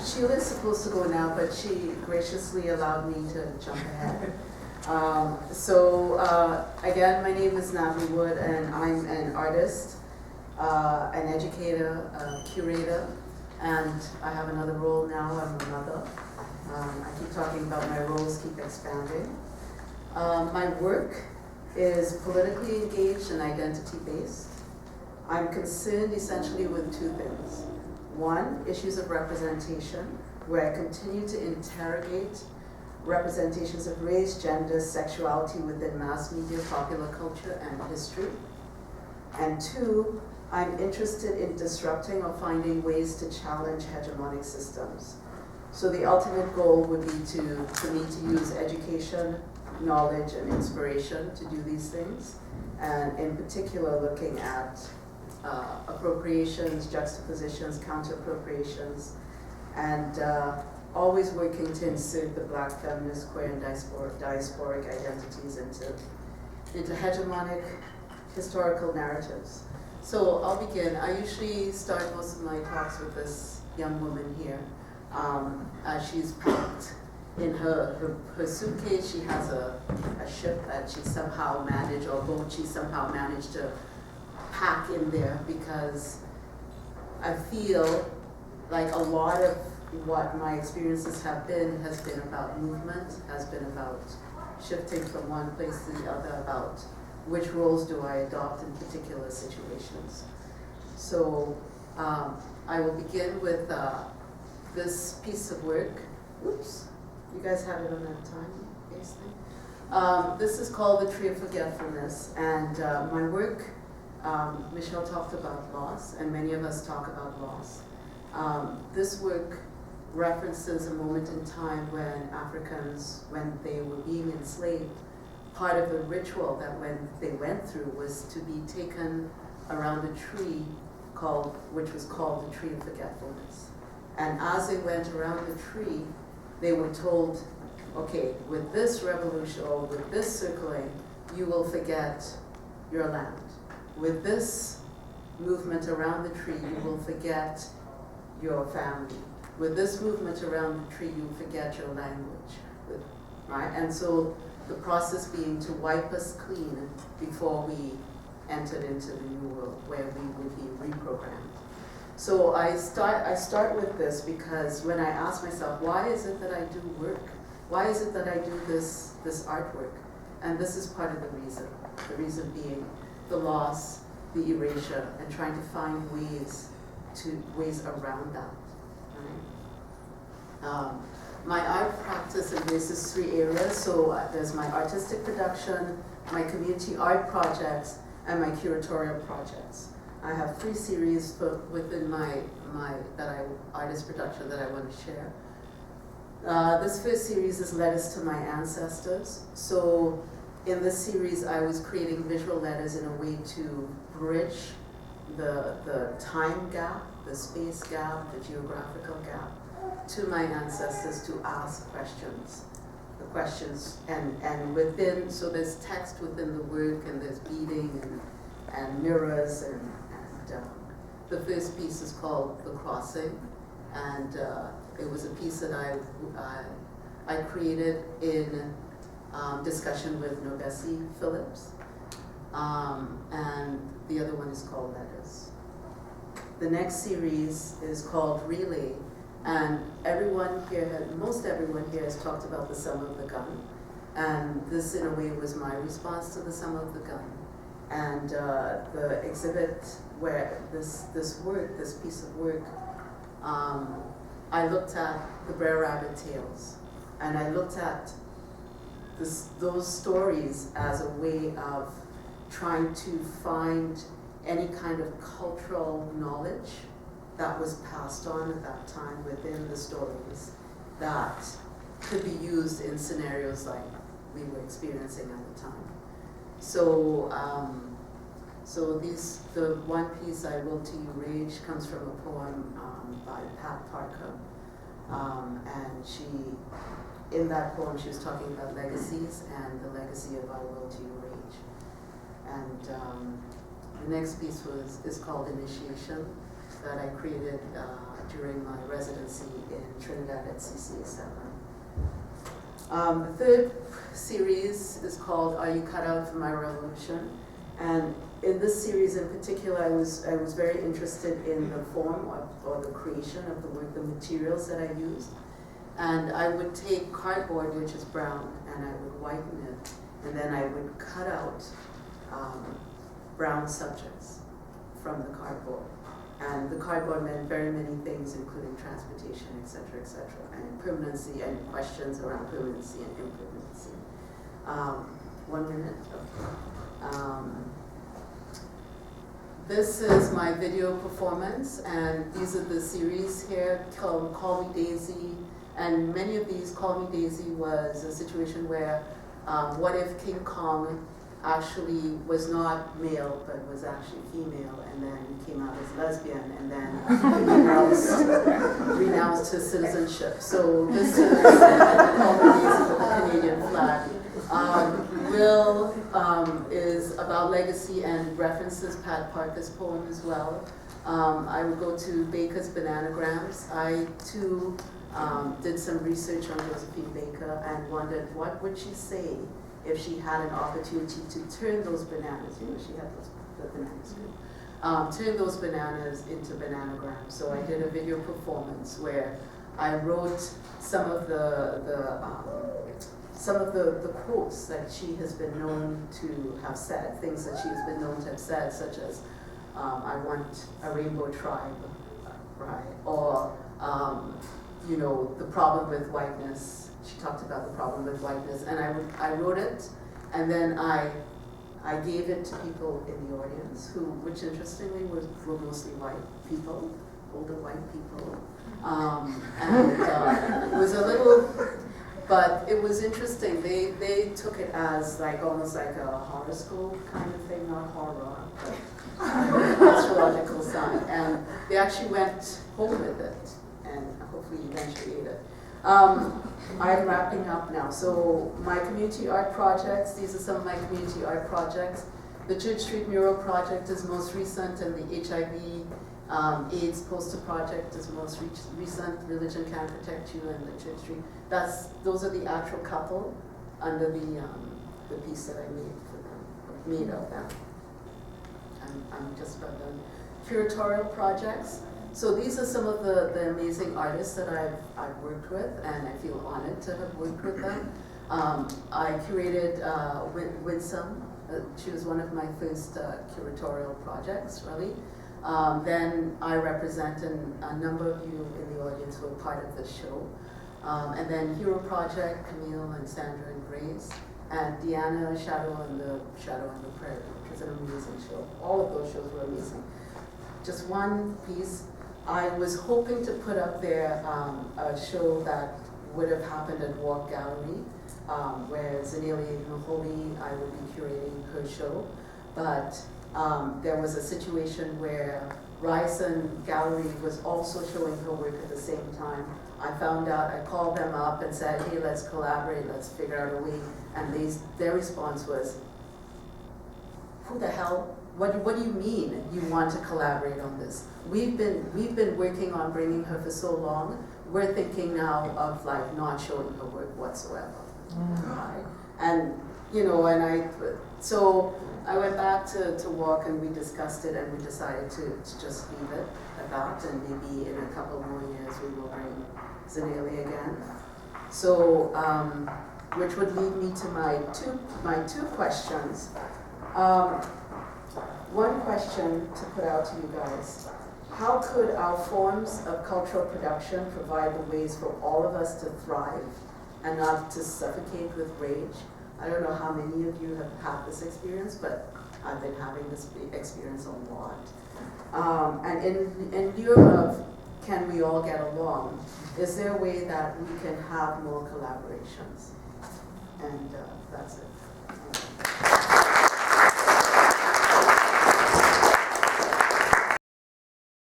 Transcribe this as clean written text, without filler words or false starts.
Sheila is supposed to go now, but she graciously allowed me to jump ahead. Again, my name is Natalie Wood, and I'm an artist, an educator, a curator, and I have another role now. I'm a mother. I keep talking about my roles keep expanding. My work is politically engaged and identity-based. I'm concerned essentially with two things. One, issues of representation, where I continue to interrogate representations of race, gender, sexuality within mass media, popular culture, and history. And two, I'm interested in disrupting or finding ways to challenge hegemonic systems. So the ultimate goal would be for me to use education, knowledge, and inspiration to do these things, and in particular looking at appropriations, juxtapositions, counter-appropriations, and always working to insert the Black feminist, queer, and diasporic identities into hegemonic historical narratives. So I'll begin. I usually start most of my talks with this young woman here. As she's packed in her suitcase, she has a ship that she somehow managed, or boat she somehow managed to pack in there, because I feel like a lot of what my experiences has been about movement, has been about shifting from one place to the other, about which roles do I adopt in particular situations. So I will begin with this piece of work. Oops, you guys have it on that time-based thing. This is called The Tree of Forgetfulness, and my work, Michelle talked about loss, and many of us talk about loss. This work references a moment in time when Africans, when they were being enslaved, part of the ritual that when they went through was to be taken around a tree which was called the Tree of Forgetfulness. And as they went around the tree, they were told, okay, with this revolution or with this circling, you will forget your land. With this movement around the tree, you will forget your family. With this movement around the tree, you forget your language, right? And so the process being to wipe us clean before we entered into the new world, where we would be reprogrammed. So I start with this because when I ask myself, why is it that I do work? Why is it that I do this artwork? And this is part of the reason being the loss, the erasure, and trying to find ways around that. Right? My art practice embraces three areas. So there's my artistic production, my community art projects, and my curatorial projects. I have 3 series within my artist production that I want to share. This first series is Letters to My Ancestors. So in this series, I was creating visual letters in a way to bridge the time gap, the space gap, the geographical gap, to my ancestors to ask questions. The questions, and within, so there's text within the work, and there's beading and mirrors, and the first piece is called The Crossing, and it was a piece that I created in discussion with Nobesi Phillips, and the other one is called Letters. The next series is called Relay, and most everyone here has talked about the Sum of the Gun, and this in a way was my response to the Sum of the Gun. And the exhibit where this piece of work, I looked at the Brer Rabbit tales, and I looked at those stories as a way of trying to find any kind of cultural knowledge that was passed on at that time within the stories that could be used in scenarios like we were experiencing at the time. So, the one piece, I Will to You Rage, comes from a poem by Pat Parker, and in that poem, she was talking about legacies and the legacy of I Will to You Rage. And The next piece is called Initiation, that I created during my residency in Trinidad at CCA7. The third series is called Are You Cut Out for My Revolution? And in this series in particular, I was very interested in the form or the creation of the work, the materials that I used. And I would take cardboard, which is brown, and I would whiten it, and then I would cut out brown subjects from the cardboard. And the cardboard meant very many things, including transportation, et cetera, and permanency, and questions around permanency and impermanency. 1 minute. This is my video performance, and these are the series here called Call Me Daisy. And many of these, Call Me Daisy was a situation where what if King Kong actually was not male, but was actually female, and then came out as lesbian, and then renounced his citizenship. So this is Call Me Daisy with the Canadian flag. Will is about legacy and references Pat Parker's poem as well. I would go to Baker's Bananagrams. I too did some research on Josephine Baker and wondered what would she say if she had an opportunity to turn those bananas, she had the bananas too, turn those bananas into bananagrams. So I did a video performance where I wrote some of the quotes that she has been known to have said, things that she has been known to have said, such as, I want a rainbow tribe, right? Or, the problem with whiteness. She talked about the problem with whiteness, and I wrote it, and then I gave it to people in the audience, which interestingly were mostly white people, older white people, and it was a little, but it was interesting. They took it as almost like a horoscope kind of thing, not horror, but astrological sign, and they actually went home with it, and hopefully eventually ate it. I'm wrapping up now. So my community art projects, these are some of my community art projects. The Church Street Mural Project is most recent, and the HIV AIDS poster project is most recent. Religion Can Protect You and the Church Street. Those are the actual couple under the piece that I made of them. I'm just about done. Curatorial Projects. So these are some of the amazing artists that I've worked with, and I feel honored to have worked with them. I curated Winsome. She was one of my first curatorial projects, really. Then I represent a number of you in the audience who are part of this show. And then Hero Project, Camille and Sandra and Grace, and Deanna, Shadow on the Prairie, which is an amazing show. All of those shows were amazing. Just one piece. I was hoping to put up there a show that would have happened at Walk Gallery, where Zanelia Maholi, I would be curating her show. But there was a situation where Ryerson Gallery was also showing her work at the same time. I found out, I called them up and said, hey, let's collaborate, let's figure out a way. And their response was, who the hell? What do you mean you want to collaborate on this? We've been working on bringing her for so long. We're thinking now of not showing her work whatsoever. Right? And so I went back to Walk and we discussed it and we decided to just leave it at that, and maybe in a couple more years we will bring Zanelia again. So which would lead me to my two questions. One question to put out to you guys: how could our forms of cultural production provide the ways for all of us to thrive and not to suffocate with rage? I don't know how many of you have had this experience, but I've been having this experience a lot. And in lieu of can we all get along, is there a way that we can have more collaborations? And that's it.